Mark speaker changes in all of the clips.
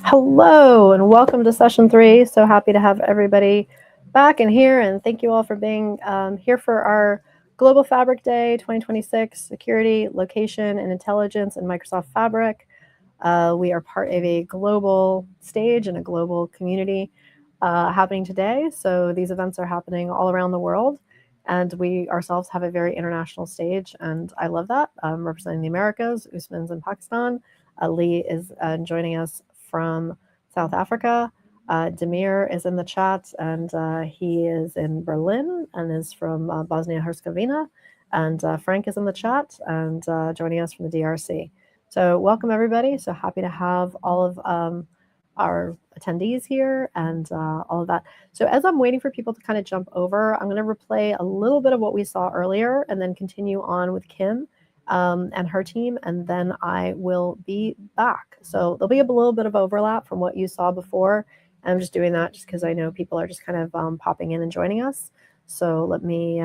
Speaker 1: Hello and welcome to session 3. So happy to have everybody back in here, and thank you all for being here for our Global Fabric Day 2026 Security, Location, and Intelligence in Microsoft Fabric. We are part of a global stage and a global community happening today. So these events are happening all around the world, and we ourselves have a very international stage, and I love that. Representing the Americas, Usman's in Pakistan. Lee is joining us from South Africa. Demir is in the chat, and he is in Berlin and is from Bosnia-Herzegovina. And Frank is in the chat and joining us from the DRC. So welcome, everybody. So happy to have all of our attendees here and all of that. So as I'm waiting for people to kind of jump over, I'm going to replay a little bit of what we saw earlier and then continue on with Kim and her team, and then I will be back. So there'll be a little bit of overlap from what you saw before. I'm just doing that just because I know people are just kind of popping in and joining us. So let me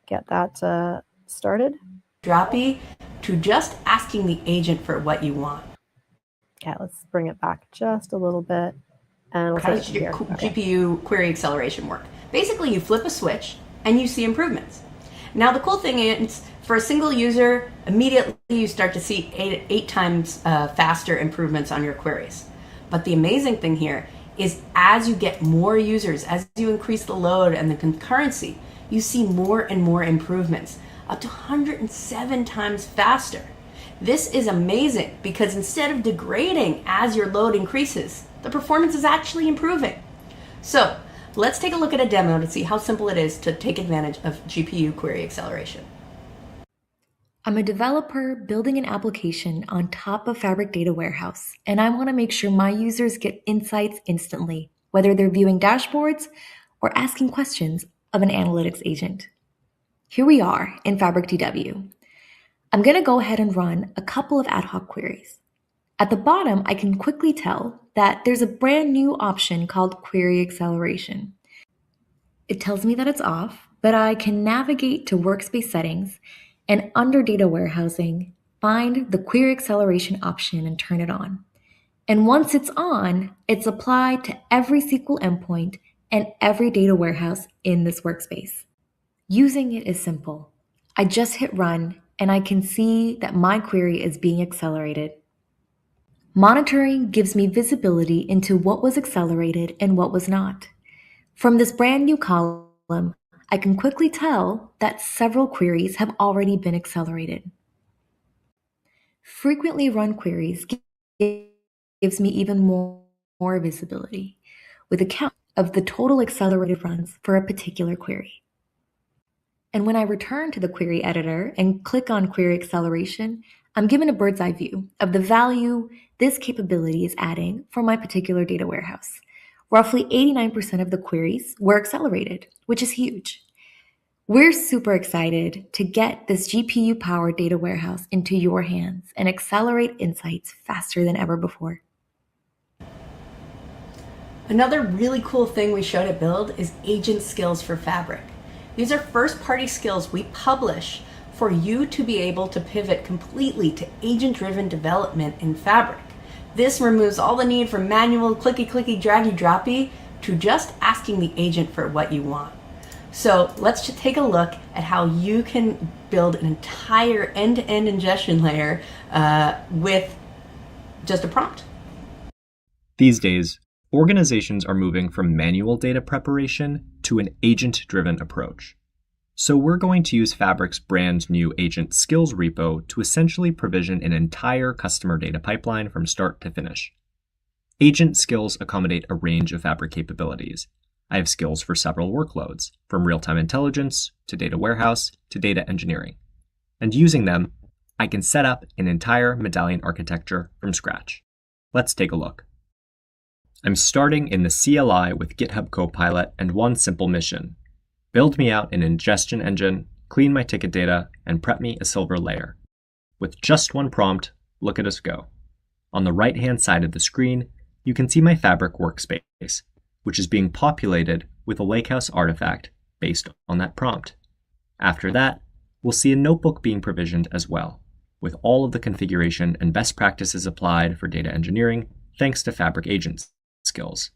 Speaker 1: get that started.
Speaker 2: Droppy to just asking the agent for what you want.
Speaker 1: Okay, let's bring it back just a little bit. And
Speaker 2: how does your GPU query acceleration work? Basically, you flip a switch and you see improvements. Now, the cool thing is, for a single user, immediately you start to see eight times faster improvements on your queries. But the amazing thing here is as you get more users, as you increase the load and the concurrency, you see more and more improvements, up to 107 times faster. This is amazing because instead of degrading as your load increases, the performance is actually improving. So let's take a look at a demo to see how simple it is to take advantage of GPU query acceleration.
Speaker 3: I'm a developer building an application on top of Fabric Data Warehouse, and I want to make sure my users get insights instantly, whether they're viewing dashboards or asking questions of an analytics agent. Here we are in Fabric DW. I'm going to go ahead and run a couple of ad hoc queries. At the bottom, I can quickly tell that there's a brand new option called Query Acceleration. It tells me that it's off, but I can navigate to Workspace Settings and under Data Warehousing, find the Query Acceleration option and turn it on. And once it's on, it's applied to every SQL endpoint and every data warehouse in this workspace. Using it is simple. I just hit run and I can see that my query is being accelerated. Monitoring gives me visibility into what was accelerated and what was not. From this brand new column, I can quickly tell that several queries have already been accelerated. Frequently run queries gives me even more visibility with a count of the total accelerated runs for a particular query. And when I return to the query editor and click on Query Acceleration, I'm given a bird's eye view of the value this capability is adding for my particular data warehouse. Roughly 89% of the queries were accelerated, which is huge. We're super excited to get this GPU-powered data warehouse into your hands and accelerate insights faster than ever before.
Speaker 2: Another really cool thing we showed at Build is agent skills for Fabric. These are first-party skills we publish for you to be able to pivot completely to agent-driven development in Fabric. This removes all the need for manual clicky, draggy, droppy to just asking the agent for what you want. So let's just take a look at how you can build an entire end-to-end ingestion layer with just a prompt.
Speaker 4: These days, organizations are moving from manual data preparation to an agent-driven approach. So we're going to use Fabric's brand new agent skills repo to essentially provision an entire customer data pipeline from start to finish. Agent skills accommodate a range of Fabric capabilities. I have skills for several workloads, from real-time intelligence to data warehouse to data engineering. And using them, I can set up an entire medallion architecture from scratch. Let's take a look. I'm starting in the CLI with GitHub Copilot and one simple mission: build me out an ingestion engine, clean my ticket data, and prep me a silver layer. With just one prompt, look at us go. On the right-hand side of the screen, you can see my Fabric workspace, which is being populated with a Lakehouse artifact based on that prompt. After that, we'll see a notebook being provisioned as well, with all of the configuration and best practices applied for data engineering thanks to Fabric Agent skills.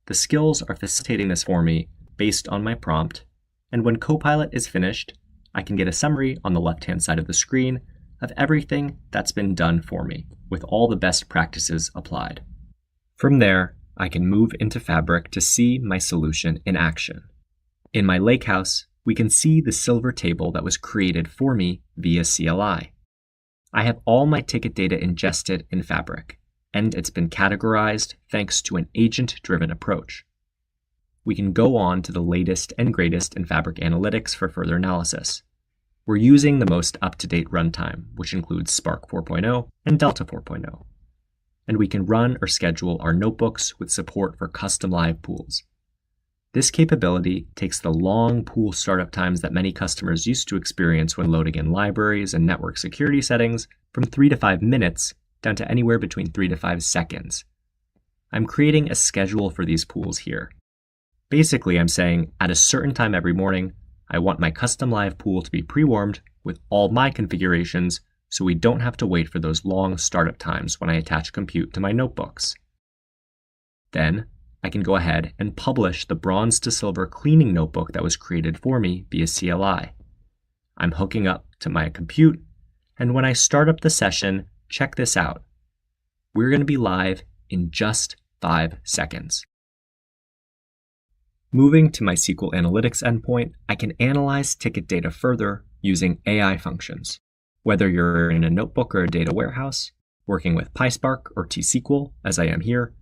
Speaker 4: The skills are facilitating this for me based on my prompt, and when Copilot is finished, I can get a summary on the left-hand side of the screen of everything that's been done for me, with all the best practices applied. From there, I can move into Fabric to see my solution in action. In my lakehouse, we can see the silver table that was created for me via CLI. I have all my ticket data ingested in Fabric, and it's been categorized thanks to an agent-driven approach. We can go on to the latest and greatest in Fabric Analytics for further analysis. We're using the most up-to-date runtime, which includes Spark 4.0 and Delta 4.0. And we can run or schedule our notebooks with support for custom live pools. This capability takes the long pool startup times that many customers used to experience when loading in libraries and network security settings from 3 to 5 minutes down to anywhere between 3 to 5 seconds. I'm creating a schedule for these pools here. Basically, I'm saying at a certain time every morning, I want my custom live pool to be pre-warmed with all my configurations so we don't have to wait for those long startup times when I attach compute to my notebooks. Then, I can go ahead and publish the bronze to silver cleaning notebook that was created for me via CLI. I'm hooking up to my compute, and when I start up the session, check this out. We're going to be live in just 5 seconds. Moving to my SQL Analytics endpoint, I can analyze ticket data further using AI functions. Whether you're in a notebook or a data warehouse, working with PySpark or T-SQL, as I am here,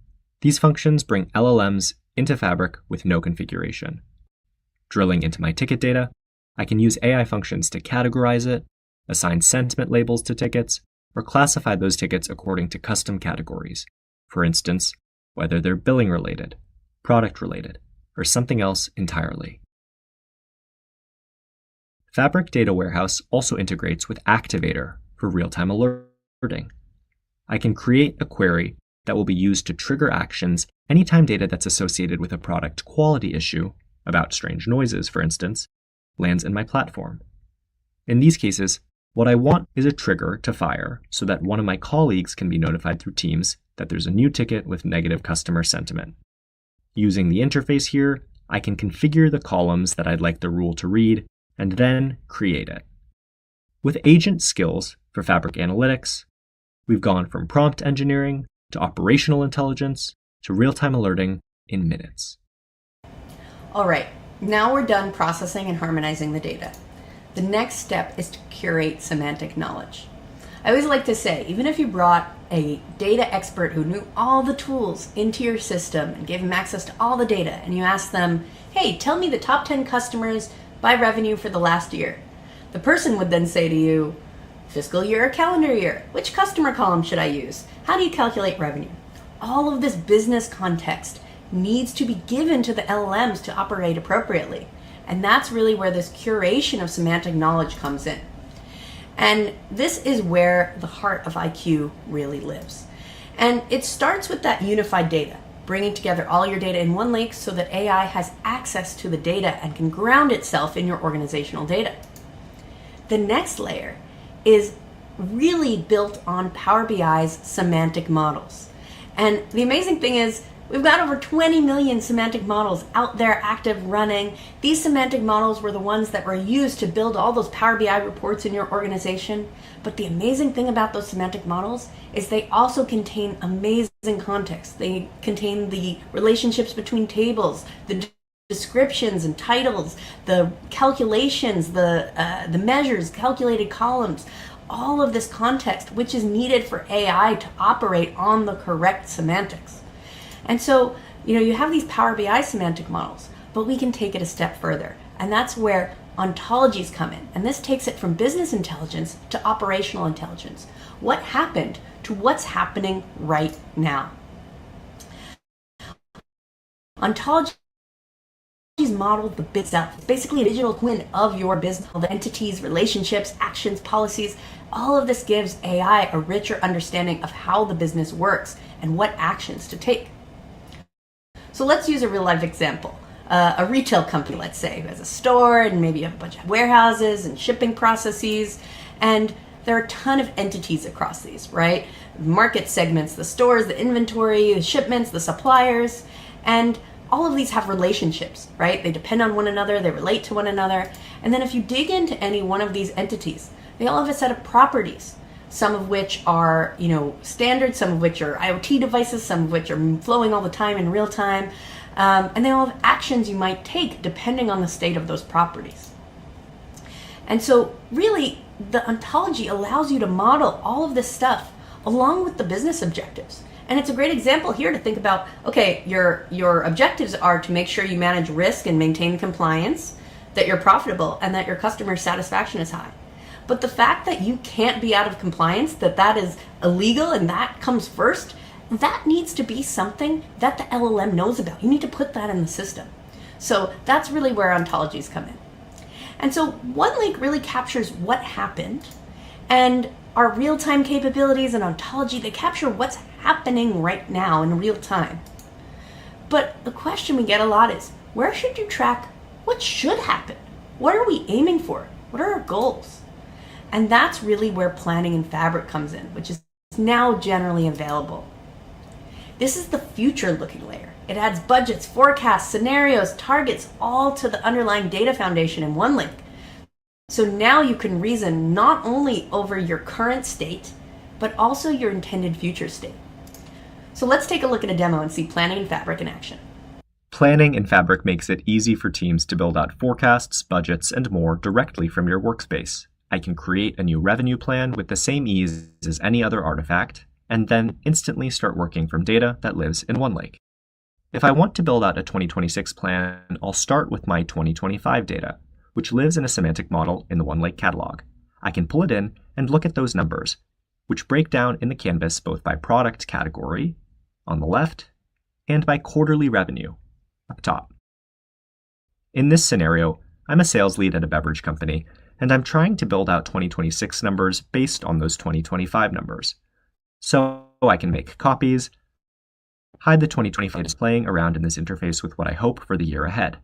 Speaker 4: these functions bring LLMs into Fabric with no configuration. Drilling into my ticket data, I can use AI functions to categorize it, assign sentiment labels to tickets, or classify those tickets according to custom categories. For instance, whether they're billing related, product related, or something else entirely. Fabric Data Warehouse also integrates with Activator for real-time alerting. I can create a query that will be used to trigger actions anytime data that's associated with a product quality issue, about strange noises, for instance, lands in my platform. In these cases, what I want is a trigger to fire so that one of my colleagues can be notified through Teams that there's a new ticket with negative customer sentiment. Using the interface here, I can configure the columns that I'd like the rule to read and then create it. With agent skills for Fabric Analytics, we've gone from prompt engineering to operational intelligence to real-time alerting in minutes.
Speaker 2: All right, now we're done processing and harmonizing the data. The next step is to curate semantic knowledge. I always like to say, even if you brought a data expert who knew all the tools into your system and gave them access to all the data, and you asked them, hey, tell me the top 10 customers by revenue for the last year. The person would then say to you, fiscal year or calendar year, which customer column should I use? How do you calculate revenue? All of this business context needs to be given to the LLMs to operate appropriately. And that's really where this curation of semantic knowledge comes in. And this is where the heart of IQ really lives. And it starts with that unified data, bringing together all your data in one lake so that AI has access to the data and can ground itself in your organizational data. The next layer is really built on Power BI's semantic models. And the amazing thing is, we've got over 20 million semantic models out there active running. These semantic models were the ones that were used to build all those Power BI reports in your organization. But the amazing thing about those semantic models is they also contain amazing context. They contain the relationships between tables, the descriptions and titles, the calculations, the measures, calculated columns, all of this context, which is needed for AI to operate on the correct semantics. And so, you have these Power BI semantic models, but we can take it a step further. And that's where ontologies come in. And this takes it from business intelligence to operational intelligence. What happened to what's happening right now? Ontologies model the bit itself. It's basically a digital twin of your business, the entities, relationships, actions, policies. All of this gives AI a richer understanding of how the business works and what actions to take. So let's use a real life example. A retail company, let's say, who has a store and maybe a bunch of warehouses and shipping processes. And there are a ton of entities across these, right? Market segments, the stores, the inventory, the shipments, the suppliers, and all of these have relationships, right? They depend on one another, they relate to one another. And then if you dig into any one of these entities, they all have a set of properties, some of which are, standard, some of which are IoT devices, some of which are flowing all the time in real time. And they all have actions you might take depending on the state of those properties. And so really, the ontology allows you to model all of this stuff along with the business objectives. And it's a great example here to think about, okay, your objectives are to make sure you manage risk and maintain compliance, that you're profitable, and that your customer satisfaction is high. But the fact that you can't be out of compliance, that is illegal and that comes first, that needs to be something that the LLM knows about. You need to put that in the system. So that's really where ontologies come in. And so OneLake really captures what happened, and our real-time capabilities and ontology, they capture what's happening right now in real time. But the question we get a lot is, where should you track what should happen? What are we aiming for? What are our goals? And that's really where planning in Fabric comes in, which is now generally available. This is the future-looking layer. It adds budgets, forecasts, scenarios, targets, all to the underlying data foundation in OneLake. So now you can reason not only over your current state, but also your intended future state. So let's take a look at a demo and see planning in Fabric in action.
Speaker 4: Planning in Fabric makes it easy for teams to build out forecasts, budgets, and more directly from your workspace. I can create a new revenue plan with the same ease as any other artifact, and then instantly start working from data that lives in OneLake. If I want to build out a 2026 plan, I'll start with my 2025 data, which lives in a semantic model in the OneLake catalog. I can pull it in and look at those numbers, which break down in the canvas both by product category, on the left, and by quarterly revenue, up top. In this scenario, I'm a sales lead at a beverage company, and I'm trying to build out 2026 numbers based on those 2025 numbers. So I can make copies, hide the 2025 displaying around in this interface with what I hope for the year ahead.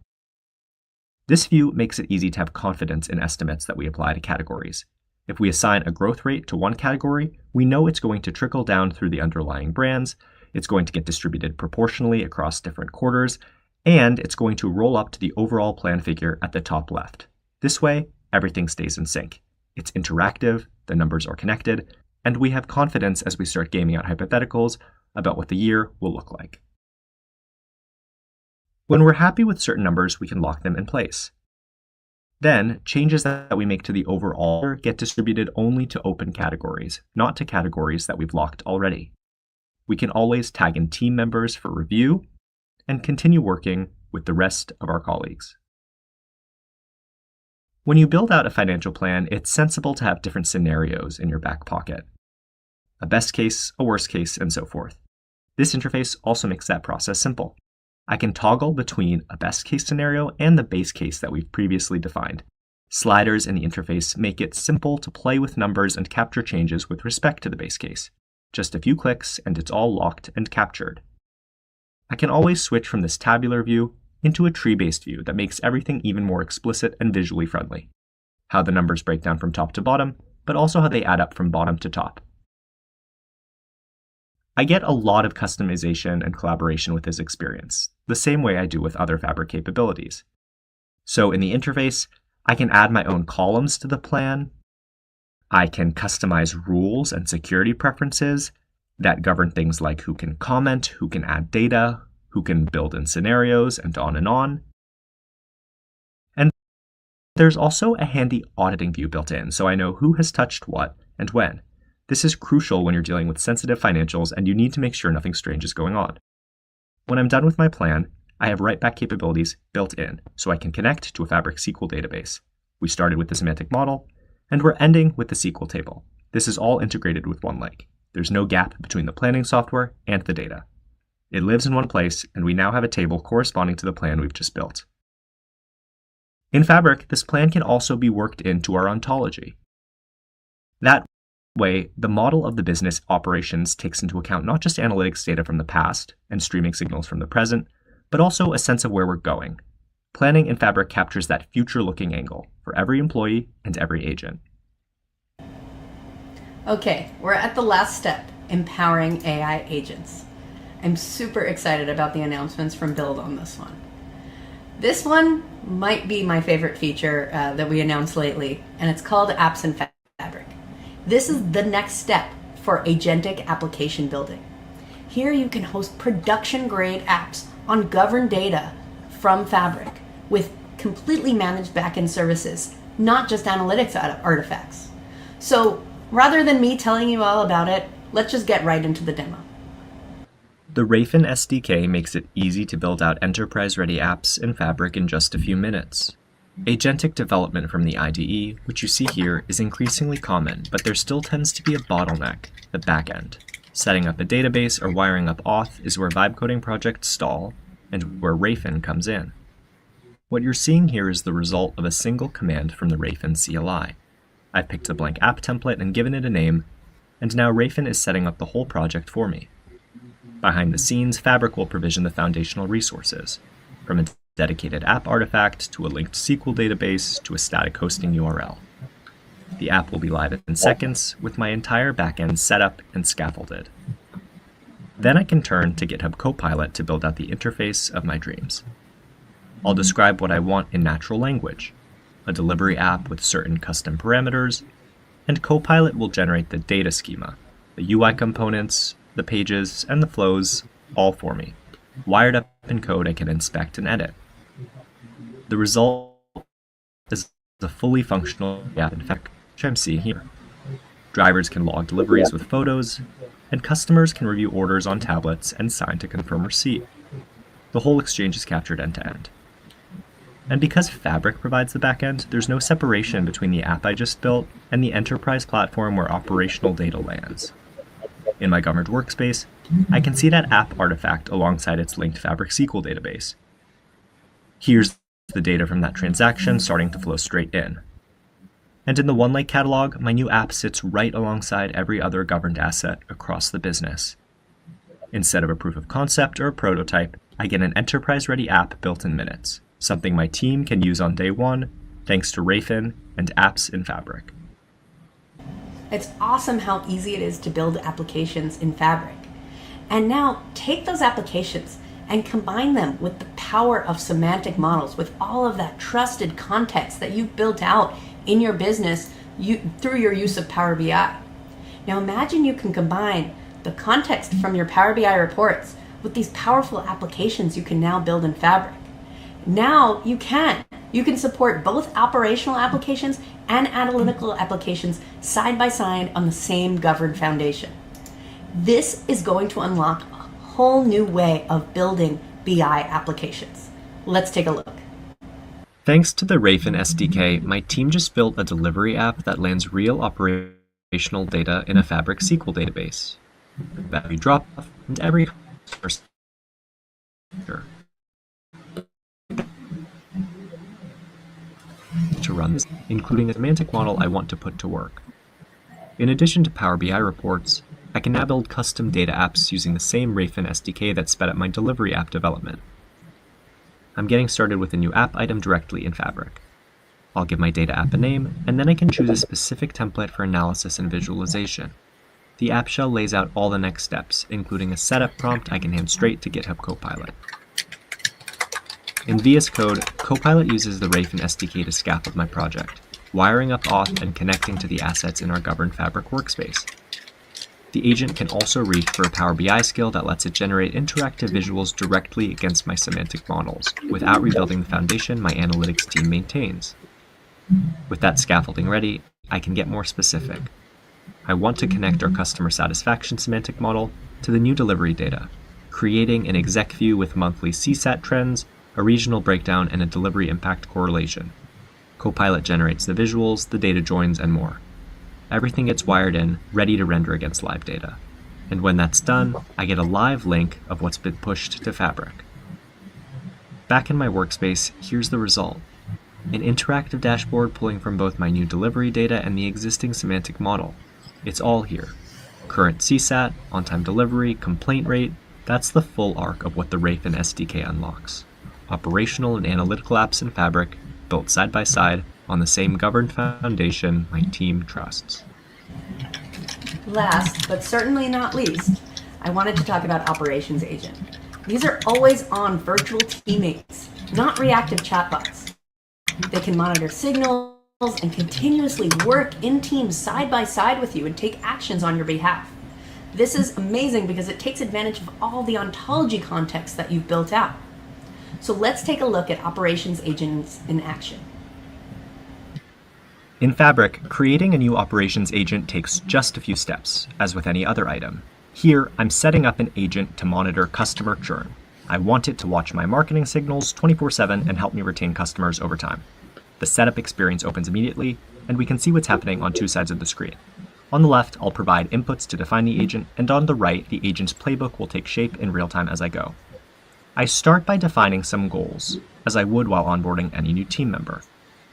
Speaker 4: This view makes it easy to have confidence in estimates that we apply to categories. If we assign a growth rate to one category, we know it's going to trickle down through the underlying brands, it's going to get distributed proportionally across different quarters, and it's going to roll up to the overall plan figure at the top left. This way, everything stays in sync. It's interactive, the numbers are connected, and we have confidence as we start gaming out hypotheticals about what the year will look like. When we're happy with certain numbers, we can lock them in place. Then, changes that we make to the overall get distributed only to open categories, not to categories that we've locked already. We can always tag in team members for review and continue working with the rest of our colleagues. When you build out a financial plan, it's sensible to have different scenarios in your back pocket. A best case, a worst case, and so forth. This interface also makes that process simple. I can toggle between a best case scenario and the base case that we've previously defined. Sliders in the interface make it simple to play with numbers and capture changes with respect to the base case. Just a few clicks and it's all locked and captured. I can always switch from this tabular view into a tree-based view that makes everything even more explicit and visually friendly. How the numbers break down from top to bottom, but also how they add up from bottom to top. I get a lot of customization and collaboration with this experience, the same way I do with other Fabric capabilities. So in the interface, I can add my own columns to the plan. I can customize rules and security preferences that govern things like who can comment, who can add data, who can build in scenarios, and on and on. And there's also a handy auditing view built in, so I know who has touched what and when. This is crucial when you're dealing with sensitive financials and you need to make sure nothing strange is going on. When I'm done with my plan, I have write-back capabilities built in, so I can connect to a Fabric SQL database. We started with the semantic model, and we're ending with the SQL table. This is all integrated with OneLake. There's no gap between the planning software and the data. It lives in one place, and we now have a table corresponding to the plan we've just built. In Fabric, this plan can also be worked into our ontology. That way, the model of the business operations takes into account not just analytics data from the past and streaming signals from the present, but also a sense of where we're going. Planning in Fabric captures that future-looking angle for every employee and every agent.
Speaker 2: Okay, we're at the last step, empowering AI agents. I'm super excited about the announcements from Build on this one. This one might be my favorite feature that we announced lately, and it's called Apps in Fabric. This is the next step for agentic application building. Here you can host production-grade apps on governed data from Fabric with completely managed backend services, not just analytics artifacts. So rather than me telling you all about it, let's just get right into the demo.
Speaker 4: The Rayfin SDK makes it easy to build out enterprise-ready apps in Fabric in just a few minutes. Agentic development from the IDE, which you see here, is increasingly common, but there still tends to be a bottleneck, the backend. Setting up a database or wiring up auth is where vibe coding projects stall, and where Rayfin comes in. What you're seeing here is the result of a single command from the Rayfin CLI. I've picked a blank app template and given it a name, and now Rayfin is setting up the whole project for me. Behind the scenes, Fabric will provision the foundational resources, from a dedicated app artifact to a linked SQL database to a static hosting URL. The app will be live in seconds, with my entire backend set up and scaffolded. Then I can turn to GitHub Copilot to build out the interface of my dreams. I'll describe what I want in natural language, a delivery app with certain custom parameters, and Copilot will generate the data schema, the UI components, the pages, and the flows, all for me, wired up in code I can inspect and edit. The result is a fully functional app in Fabric, which I'm seeing here. Drivers can log deliveries with photos, and customers can review orders on tablets and sign to confirm receipt. The whole exchange is captured end to end. And because Fabric provides the backend, there's no separation between the app I just built and the enterprise platform where operational data lands. In my governed workspace, I can see that app artifact alongside its linked Fabric SQL database. Here's the data from that transaction starting to flow straight in. And in the OneLake catalog, my new app sits right alongside every other governed asset across the business. Instead of a proof of concept or a prototype, I get an enterprise-ready app built in minutes, something my team can use on day one, thanks to Rayfin and Apps in Fabric.
Speaker 2: It's awesome how easy it is to build applications in Fabric. And now take those applications and combine them with the power of semantic models, with all of that trusted context that you've built out in your business through your use of Power BI. Now imagine you can combine the context from your Power BI reports with these powerful applications you can now build in Fabric. Now you can support both operational applications and analytical applications side by side on the same governed foundation. This is going to unlock a whole new way of building BI applications. Let's take a look.
Speaker 4: Thanks to the Rayfin SDK, my team just built a delivery app that lands real operational data in a Fabric SQL database. That we drop and every customer. To run this, including a semantic model I want to put to work. In addition to Power BI reports, I can now build custom data apps using the same Rayfin SDK that sped up my delivery app development. I'm getting started with a new app item directly in Fabric. I'll give my data app a name, and then I can choose a specific template for analysis and visualization. The app shell lays out all the next steps, including a setup prompt I can hand straight to GitHub Copilot. In VS Code, Copilot uses the Rayfin SDK to scaffold my project, wiring up auth and connecting to the assets in our governed Fabric workspace. The agent can also reach for a Power BI skill that lets it generate interactive visuals directly against my semantic models, without rebuilding the foundation my analytics team maintains. With that scaffolding ready, I can get more specific. I want to connect our customer satisfaction semantic model to the new delivery data, creating an exec view with monthly CSAT trends, a regional breakdown, and a delivery impact correlation. Copilot generates the visuals, the data joins, and more. Everything gets wired in, ready to render against live data. And when that's done, I get a live link of what's been pushed to Fabric. Back in my workspace, here's the result. An interactive dashboard pulling from both my new delivery data and the existing semantic model. It's all here. Current CSAT, on-time delivery, complaint rate, that's the full arc of what the Rayfin SDK unlocks. Operational and analytical apps in Fabric, built side by side on the same governed foundation my team trusts.
Speaker 2: Last, but certainly not least, I wanted to talk about Operations Agent. These are always on virtual teammates, not reactive chatbots. They can monitor signals and continuously work in teams side by side with you and take actions on your behalf. This is amazing because it takes advantage of all the ontology context that you've built out. So let's take a look at Operations Agents in action.
Speaker 4: In Fabric, creating a new operations agent takes just a few steps, as with any other item. Here, I'm setting up an agent to monitor customer churn. I want it to watch my marketing signals 24/7 and help me retain customers over time. The setup experience opens immediately, and we can see what's happening on two sides of the screen. On the left, I'll provide inputs to define the agent, and on the right, the agent's playbook will take shape in real time as I go. I start by defining some goals, as I would while onboarding any new team member.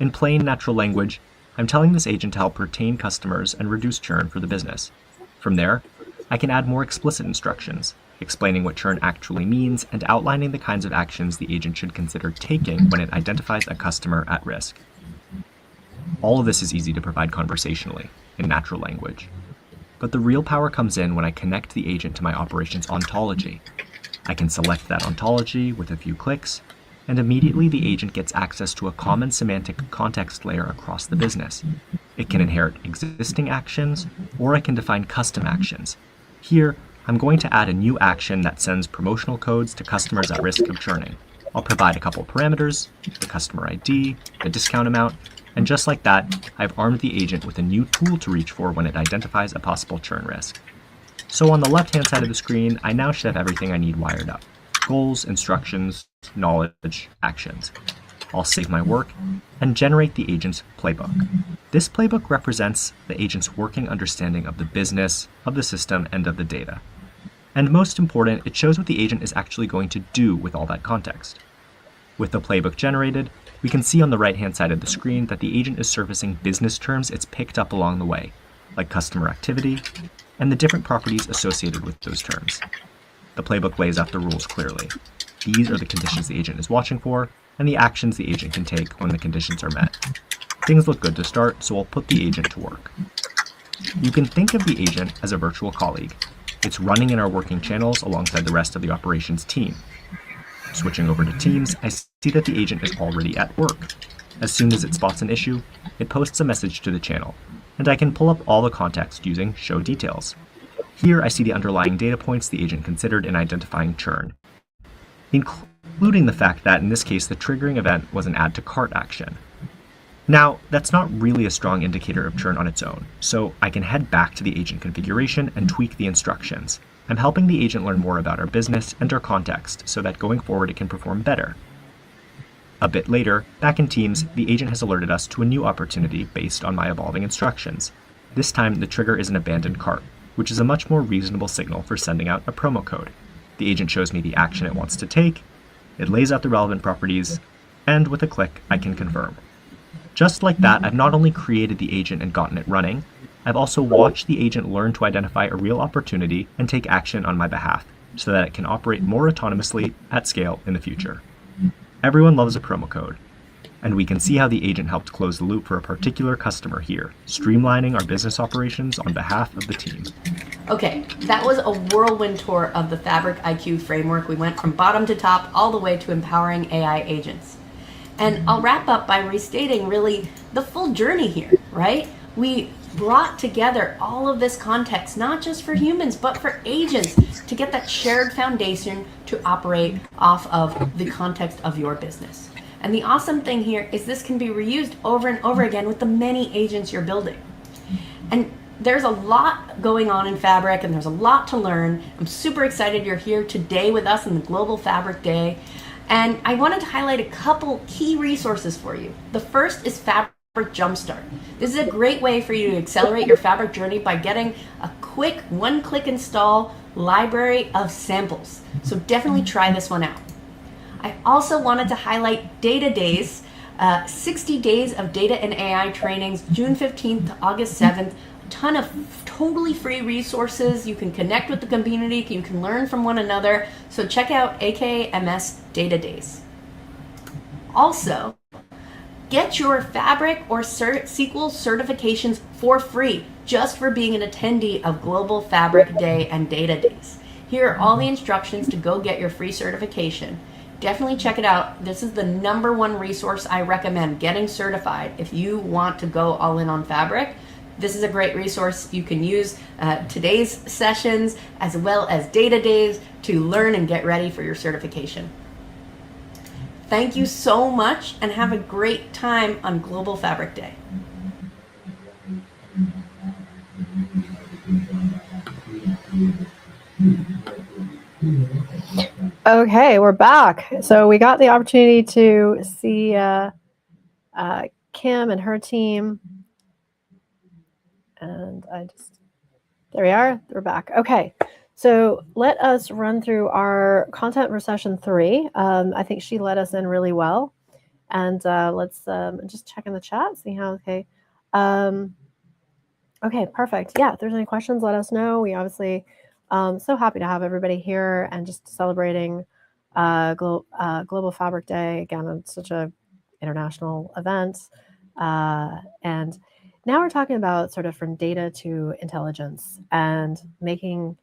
Speaker 4: In plain natural language, I'm telling this agent to help retain customers and reduce churn for the business. From there, I can add more explicit instructions, explaining what churn actually means and outlining the kinds of actions the agent should consider taking when it identifies a customer at risk. All of this is easy to provide conversationally, in natural language. But the real power comes in when I connect the agent to my operations ontology. I can select that ontology with a few clicks, and immediately the agent gets access to a common semantic context layer across the business. It can inherit existing actions, or I can define custom actions. Here, I'm going to add a new action that sends promotional codes to customers at risk of churning. I'll provide a couple parameters, the customer ID, the discount amount, and just like that, I've armed the agent with a new tool to reach for when it identifies a possible churn risk. So on the left-hand side of the screen, I now should have everything I need wired up. Goals, instructions, knowledge, actions. I'll save my work and generate the agent's playbook. This playbook represents the agent's working understanding of the business, of the system, and of the data. And most important, it shows what the agent is actually going to do with all that context. With the playbook generated, we can see on the right-hand side of the screen that the agent is surfacing business terms it's picked up along the way, like customer activity, and the different properties associated with those terms. The playbook lays out the rules clearly. These are the conditions the agent is watching for, and the actions the agent can take when the conditions are met. Things look good to start, so I'll put the agent to work. You can think of the agent as a virtual colleague. It's running in our working channels alongside the rest of the operations team. Switching over to Teams, I see that the agent is already at work. As soon as it spots an issue, it posts a message to the channel, and I can pull up all the context using Show Details. Here I see the underlying data points the agent considered in identifying churn, including the fact that in this case the triggering event was an add to cart action. Now, that's not really a strong indicator of churn on its own, so I can head back to the agent configuration and tweak the instructions. I'm helping the agent learn more about our business and our context so that going forward it can perform better. A bit later, back in Teams, the agent has alerted us to a new opportunity based on my evolving instructions. This time, the trigger is an abandoned cart, which is a much more reasonable signal for sending out a promo code. The agent shows me the action it wants to take, it lays out the relevant properties, and with a click, I can confirm. Just like that, I've not only created the agent and gotten it running, I've also watched the agent learn to identify a real opportunity and take action on my behalf, so that it can operate more autonomously at scale in the future. Everyone loves a promo code, and we can see how the agent helped close the loop for a particular customer here, streamlining our business operations on behalf of the team.
Speaker 2: Okay, that was a whirlwind tour of the Fabric IQ framework. We went from bottom to top all the way to empowering AI agents. And I'll wrap up by restating really the full journey here, right? We brought together all of this context, not just for humans, but for agents, to get that shared foundation to operate off of the context of your business. And the awesome thing here is this can be reused over and over again with the many agents you're building. And there's a lot going on in Fabric, and there's a lot to learn. I'm super excited you're here today with us in the Global Fabric Day. And I wanted to highlight a couple key resources for you. The first is Fabric Jumpstart. This is a great way for you to accelerate your Fabric journey by getting a quick one-click install library of samples. So definitely try this one out. I also wanted to highlight Data Days, 60 days of data and AI trainings, June 15th to August 7th. A ton of totally free resources. You can connect with the community. You can learn from one another. So check out AKMS Data Days. Also, get your Fabric or SQL certifications for free. just for being an attendee of Global Fabric Day and Data Days. Here are all the instructions to go get your free certification. Definitely check it out. This is the #1 resource I recommend getting certified if you want to go all in on Fabric. This is a great resource. You can use today's sessions as well as Data Days to learn and get ready for your certification. Thank you so much and have a great time on Global Fabric Day.
Speaker 1: Okay, we're back. So we got the opportunity to see Kim and her team. And there we are, we're back. Okay, so let us run through our content for session 3. I think she led us in really well. And let's just check in the chat, see how, okay. Okay, perfect. Yeah, if there's any questions, let us know. We obviously so happy to have everybody here and just celebrating Global Fabric Day. Again, it's such a international event. And now we're talking about sort of from data to intelligence and making,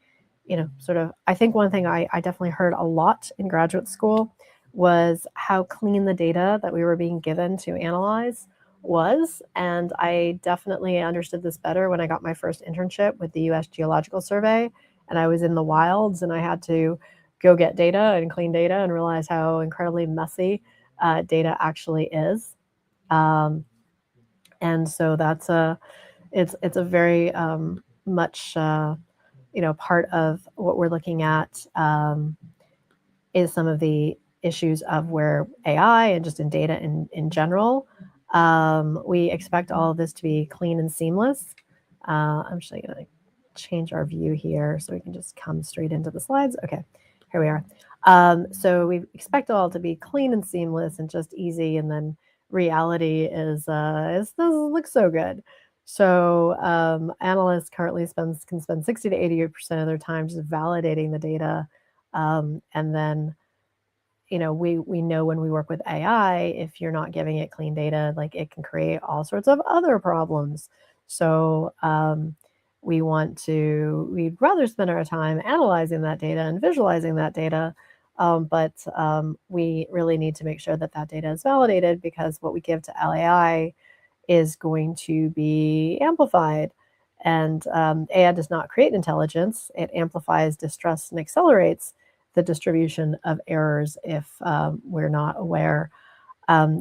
Speaker 1: sort of, I think one thing I definitely heard a lot in graduate school was how clean the data that we were being given to analyze was. And I definitely understood this better when I got my first internship with the US Geological Survey. And I was in the wilds and I had to go get data and clean data and realize how incredibly messy data actually is. And so that's it's a very much part of what we're looking at is some of the issues of where AI and just in data in general, we expect all of this to be clean and seamless. I'm actually going to change our view here so we can just come straight into the slides. Okay, here we are. So we expect all to be clean and seamless and just easy, and then reality is doesn't look so good. So analysts currently can spend 60 to 80% of their time just validating the data, and then we know when we work with AI, if you're not giving it clean data, like it can create all sorts of other problems. So we'd rather spend our time analyzing that data and visualizing that data. But we really need to make sure that that data is validated, because what we give to AI is going to be amplified. And AI does not create intelligence. It amplifies distrust and accelerates the distribution of errors if we're not aware.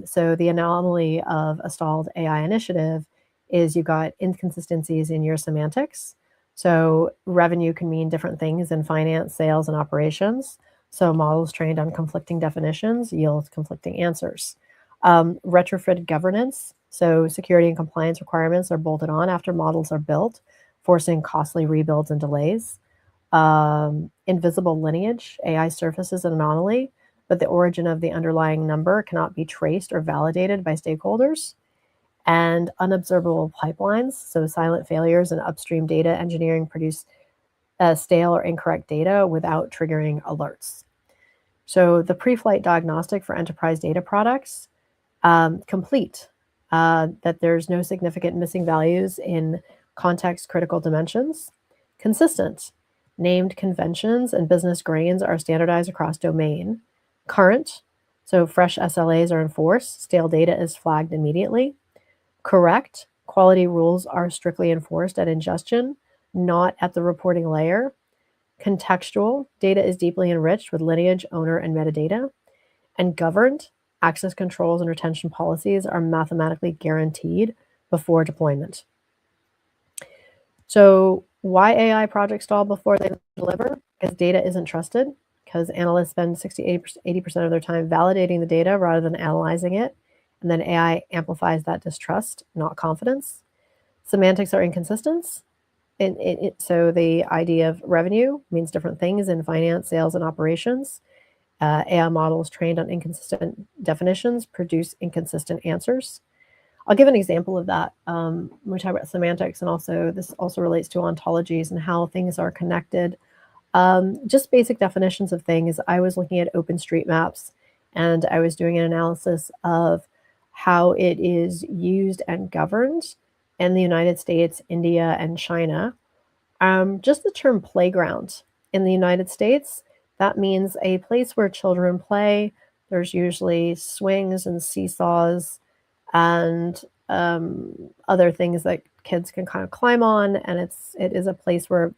Speaker 1: So the anomaly of a stalled AI initiative is you've got inconsistencies in your semantics. So revenue can mean different things in finance, sales, and operations. So models trained on conflicting definitions yield conflicting answers. Retrofit governance. So security and compliance requirements are bolted on after models are built, forcing costly rebuilds and delays. Invisible lineage. AI surfaces an anomaly, but the origin of the underlying number cannot be traced or validated by stakeholders. And unobservable pipelines. So silent failures in upstream data engineering produce stale or incorrect data without triggering alerts. So the pre-flight diagnostic for enterprise data products, complete, that there's no significant missing values in context critical dimensions. Consistent, named conventions and business grains are standardized across domain. Current, so fresh SLAs are enforced, stale data is flagged immediately. Correct, quality rules are strictly enforced at ingestion, not at the reporting layer. Contextual, data is deeply enriched with lineage, owner, and metadata. And governed, access controls and retention policies are mathematically guaranteed before deployment. So why AI projects stall before they deliver? Because data isn't trusted, because analysts spend 60-80% of their time validating the data rather than analyzing it. And then AI amplifies that distrust, not confidence. Semantics are inconsistent. So the idea of revenue means different things in finance, sales, and operations. AI models trained on inconsistent definitions produce inconsistent answers. I'll give an example of that. We talk about semantics, and also this also relates to ontologies and how things are connected. Just basic definitions of things. I was looking at OpenStreetMaps, and I was doing an analysis of how it is used and governed in the United States, India, and China. Just the term playground in the United States, that means a place where children play. There's usually swings and seesaws and other things that kids can kind of climb on, and it is a place where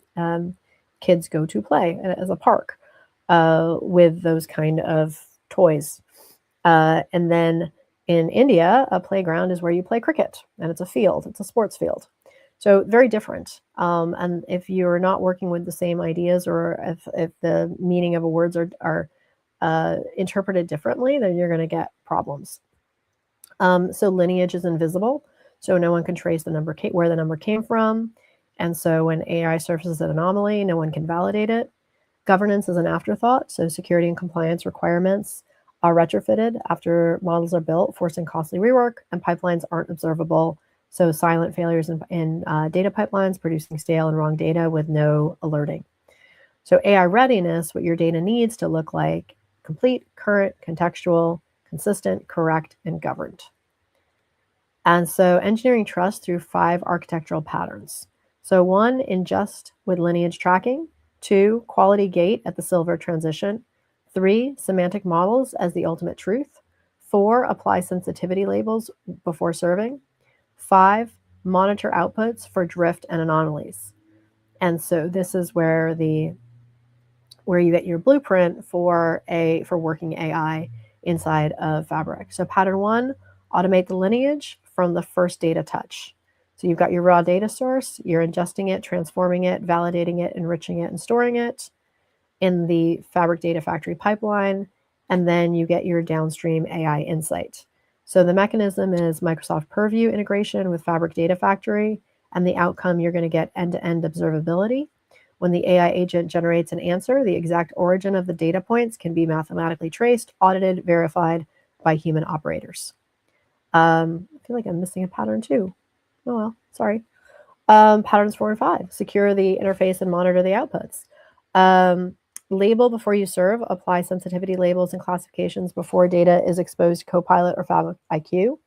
Speaker 1: kids go to play as a park with those kind of toys. And then in India, a playground is where you play cricket, and it's a field, it's a sports field. So very different. And if you're not working with the same ideas, or if the meaning of a words are interpreted differently, then you're going to get problems. So lineage is invisible, so no one can trace the number where the number came from. And so when AI surfaces an anomaly, no one can validate it. Governance is an afterthought, so security and compliance requirements are retrofitted after models are built, forcing costly rework, and pipelines aren't observable. So silent failures in data pipelines, producing stale and wrong data with no alerting. So AI readiness, what your data needs to look like: complete, current, contextual, consistent, correct, and governed. And so engineering trust through 5 architectural patterns. So 1, ingest with lineage tracking. 2, quality gate at the silver transition. 3, semantic models as the ultimate truth. 4, apply sensitivity labels before serving. 5, monitor outputs for drift and anomalies. And so this is where you get your blueprint for working AI inside of Fabric. So pattern 1, automate the lineage from the first data touch. So you've got your raw data source, you're ingesting it, transforming it, validating it, enriching it, and storing it in the Fabric Data Factory pipeline, and then you get your downstream AI insight. So the mechanism is Microsoft Purview integration with Fabric Data Factory, and the outcome, you're going to get end-to-end observability. When the AI agent generates an answer, the exact origin of the data points can be mathematically traced, audited, verified by human operators. I feel like I'm missing a pattern too. Oh well, sorry. Patterns 4 and 5, secure the interface and monitor the outputs. Label before you serve, apply sensitivity labels and classifications before data is exposed to Copilot or Fabric IQ.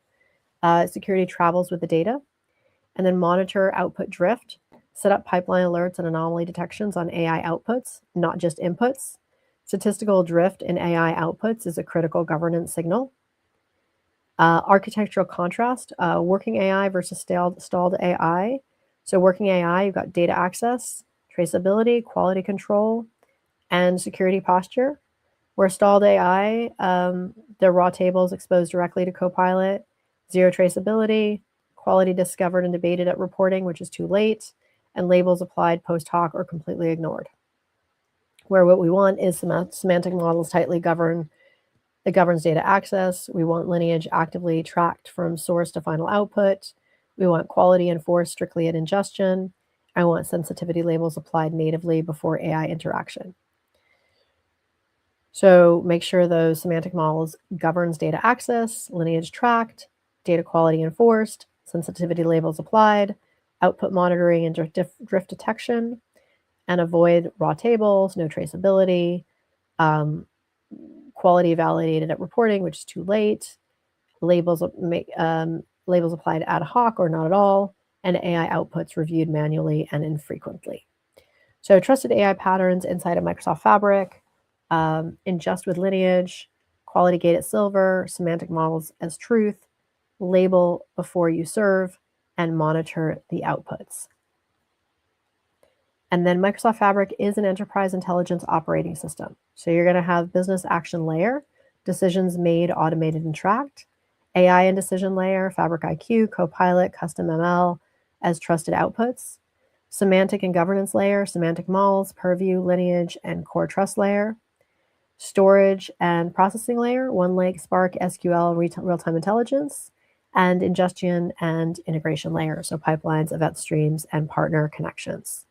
Speaker 1: Security travels with the data. And then monitor output drift. Set up pipeline alerts and anomaly detections on AI outputs, not just inputs. Statistical drift in AI outputs is a critical governance signal. Architectural contrast, working AI versus stalled AI. So working AI, you've got data access, traceability, quality control, and security posture. Where stalled AI, the raw tables exposed directly to Copilot, zero traceability, quality discovered and debated at reporting, which is too late, and labels applied post hoc or completely ignored. Where what we want is semantic models tightly govern. It governs data access. We want lineage actively tracked from source to final output. We want quality enforced strictly at ingestion. I want sensitivity labels applied natively before AI interaction. So make sure those semantic models governs data access, lineage tracked, data quality enforced, sensitivity labels applied, output monitoring and drift detection, and avoid raw tables, no traceability, quality validated at reporting, which is too late, labels applied ad hoc or not at all, and AI outputs reviewed manually and infrequently. So trusted AI patterns inside of Microsoft Fabric, ingest with lineage, quality gate at silver, semantic models as truth, label before you serve, and monitor the outputs. And then Microsoft Fabric is an enterprise intelligence operating system. So you're going to have business action layer, decisions made, automated, and tracked, AI and decision layer, Fabric IQ, Copilot, custom ML as trusted outputs, semantic and governance layer, semantic models, purview, lineage, and core trust layer, storage and processing layer, OneLake, Spark, SQL, real-time intelligence, and ingestion and integration layer, so pipelines, event streams, and partner connections.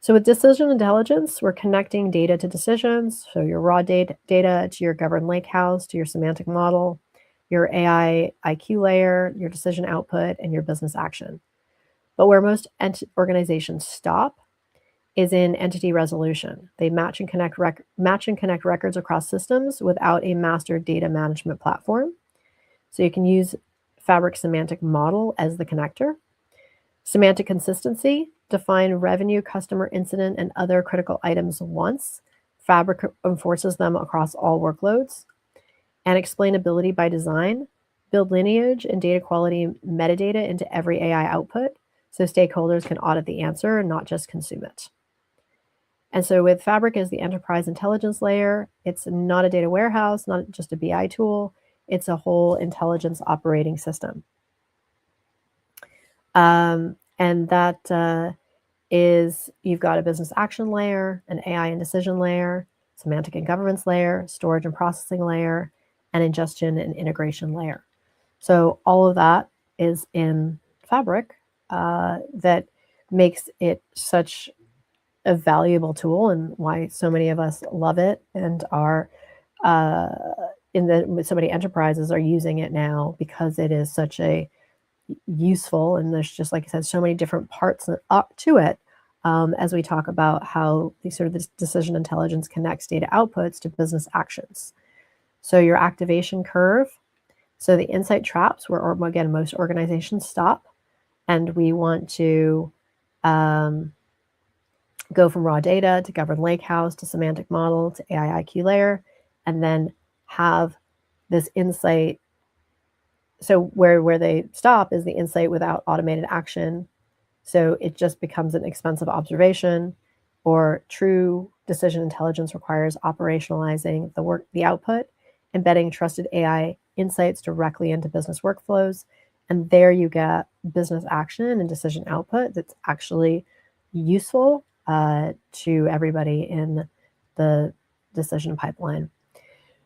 Speaker 1: So with decision intelligence, we're connecting data to decisions. So your raw data to your governed lakehouse, to your semantic model, your AI IQ layer, your decision output, and your business action. But where most organizations stop is in entity resolution. They match and connect records across systems without a master data management platform. So you can use Fabric semantic model as the connector. Semantic consistency, define revenue, customer, incident, and other critical items once. Fabric enforces them across all workloads. And explainability by design, build lineage and data quality metadata into every AI output so stakeholders can audit the answer and not just consume it. And so with Fabric as the enterprise intelligence layer, it's not a data warehouse, not just a BI tool, it's a whole intelligence operating system. And that is, you've got a business action layer, an AI and decision layer, semantic and governance layer, storage and processing layer, and ingestion and integration layer. So all of that is in Fabric that makes it such a valuable tool, and why so many of us love it and are so many enterprises are using it now, because it is such a useful, and there's just, like I said, so many different parts to it, as we talk about how the sort of this decision intelligence connects data outputs to business actions. So your activation curve, so the insight traps where, again, most organizations stop, and we want to go from raw data to governed lakehouse to semantic model to AI IQ layer, and then have this insight. So where they stop is the insight without automated action. So it just becomes an expensive observation, or true decision intelligence requires operationalizing the output, embedding trusted AI insights directly into business workflows. And there you get business action and decision output that's actually useful to everybody in the decision pipeline.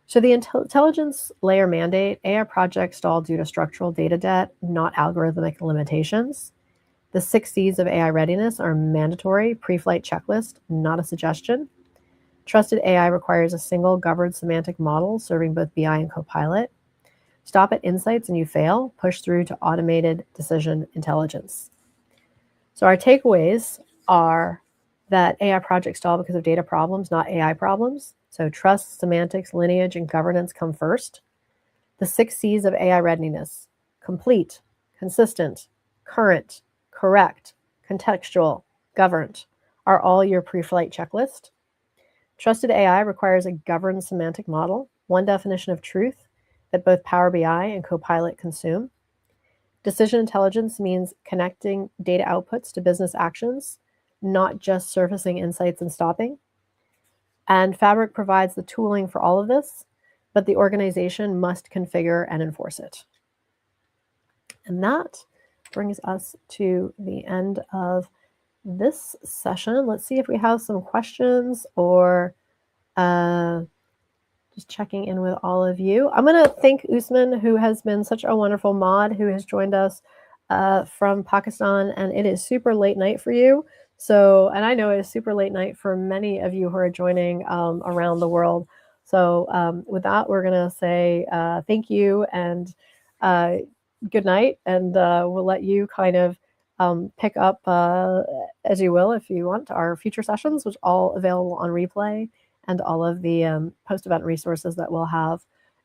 Speaker 1: So the intelligence layer mandate, AI projects stall due to structural data debt, not algorithmic limitations. The 6 C's of AI readiness are mandatory, pre-flight checklist, not a suggestion. Trusted AI requires a single governed semantic model serving both BI and Copilot. Stop at insights and you fail, push through to automated decision intelligence. So our takeaways are that AI projects stall because of data problems, not AI problems. So trust, semantics, lineage, and governance come first. The 6 C's of AI readiness: complete, consistent, current, correct, contextual, governed, are all your pre-flight checklist. Trusted AI requires a governed semantic model, one definition of truth that both Power BI and Copilot consume. Decision intelligence means connecting data outputs to business actions, not just surfacing insights and stopping. And Fabric provides the tooling for all of this, but the organization must configure and enforce it. And that brings us to the end of this session. Let's see if we have some questions, or just checking in with all of you. I'm going to thank Usman, who has been such a wonderful mod, who has joined us from Pakistan, and it is super late night for you. So, and I know it is super late night for many of you who are joining around the world. So with that, we're going to say thank you and good night, and we'll let you kind of pick up as you will, if you want, our future sessions, which are all available on replay, and all of the post-event resources that we'll have.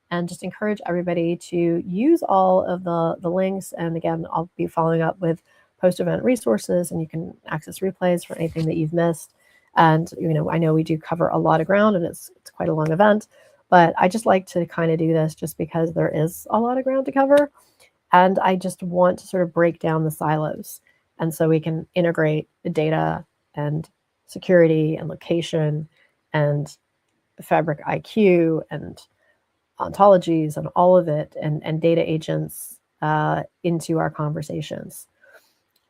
Speaker 1: And just encourage everybody to use all of the links. And again, I'll be following up with post-event resources, and you can access replays for anything that you've missed. And I know we do cover a lot of ground, and it's quite a long event, but I just like to kind of do this just because there is a lot of ground to cover. And I just want to sort of break down the silos. And so we can integrate the data and security and location and Fabric IQ and ontologies and all of it, and data agents into our conversations.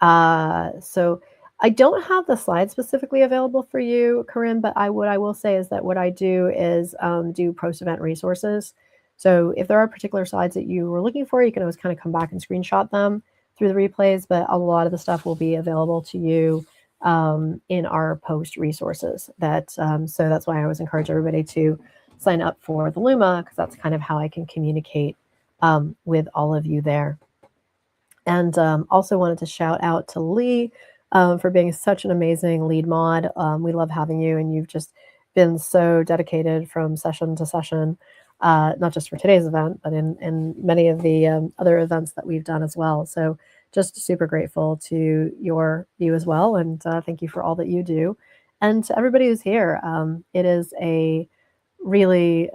Speaker 1: So I don't have the slides specifically available for you, Corinne, but what I will say is that what I do is do post-event resources. So if there are particular slides that you were looking for, you can always kind of come back and screenshot them through the replays, but a lot of the stuff will be available to you in our post resources. So that's why I always encourage everybody to sign up for the Luma, because that's kind of how I can communicate with all of you there. And also wanted to shout out to Lee for being such an amazing lead mod. We love having you, and you've just been so dedicated from session to session. not just for today's event, but in many of the other events that we've done as well. So just super grateful to you as well, and thank you for all that you do, and to everybody who's here. It is a really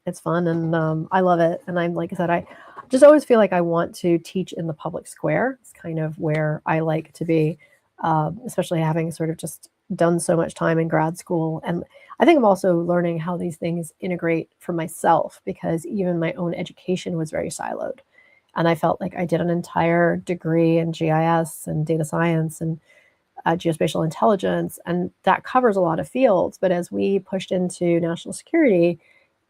Speaker 1: it's fun, and I love it. And I'm, like I said, I just always feel like I want to teach in the public square. It's kind of where I like to be, especially having sort of just done so much time in grad school. And I think I'm also learning how these things integrate for myself, because even my own education was very siloed. And I felt like I did an entire degree in GIS and data science and geospatial intelligence, and that covers a lot of fields. But as we pushed into national security,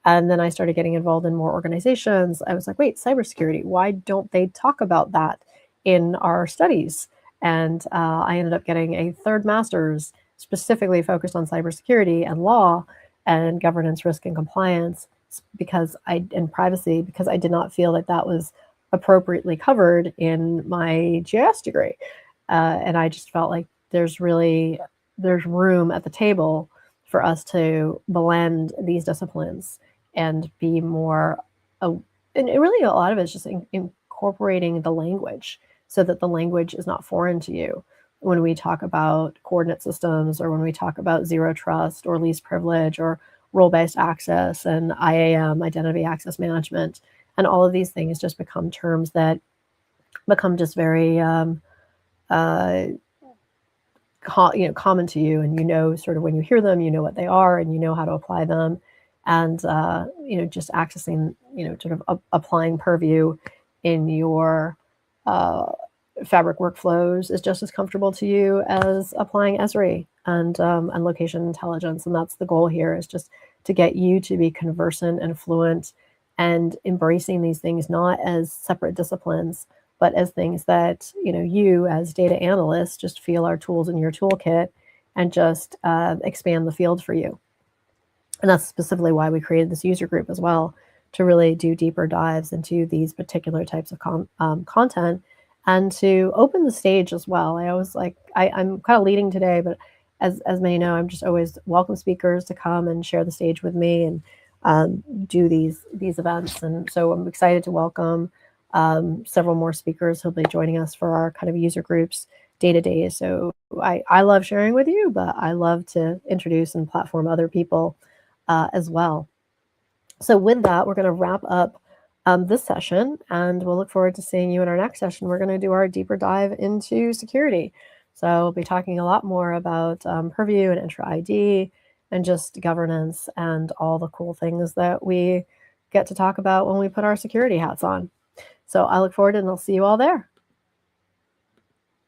Speaker 1: and then I started getting involved in more organizations, I was like, wait, cybersecurity, why don't they talk about that in our studies? And I ended up getting a third master's specifically focused on cybersecurity and law and governance, risk, and compliance, and privacy, because I did not feel that that was appropriately covered in my GIS degree. And I just felt like there's room at the table for us to blend these disciplines and be more, and really a lot of it is just incorporating the language, so that the language is not foreign to you when we talk about coordinate systems, or when we talk about zero trust or least privilege or role-based access and IAM, identity access management. And all of these things just become terms that become just very common to you, and sort of when you hear them, you know what they are, and you know how to apply them. And just accessing, sort of applying Purview in your Fabric workflows is just as comfortable to you as applying Esri and location intelligence. And that's the goal here, is just to get you to be conversant and fluent and embracing these things not as separate disciplines, but as things that, you as data analysts just feel are tools in your toolkit, and just expand the field for you. And that's specifically why we created this user group as well, to really do deeper dives into these particular types of content, and to open the stage as well. I always I'm kind of leading today, but as many know, I'm just always welcome speakers to come and share the stage with me and do these events. And so I'm excited to welcome several more speakers who'll be joining us for our kind of user groups day-to-day. So I love sharing with you, but I love to introduce and platform other people as well. So with that, we're going to wrap up this session, and we'll look forward to seeing you in our next session. We're going to do our deeper dive into security. So we'll be talking a lot more about Purview and Intra ID and just governance and all the cool things that we get to talk about when we put our security hats on. So I look forward, and I'll see you all there.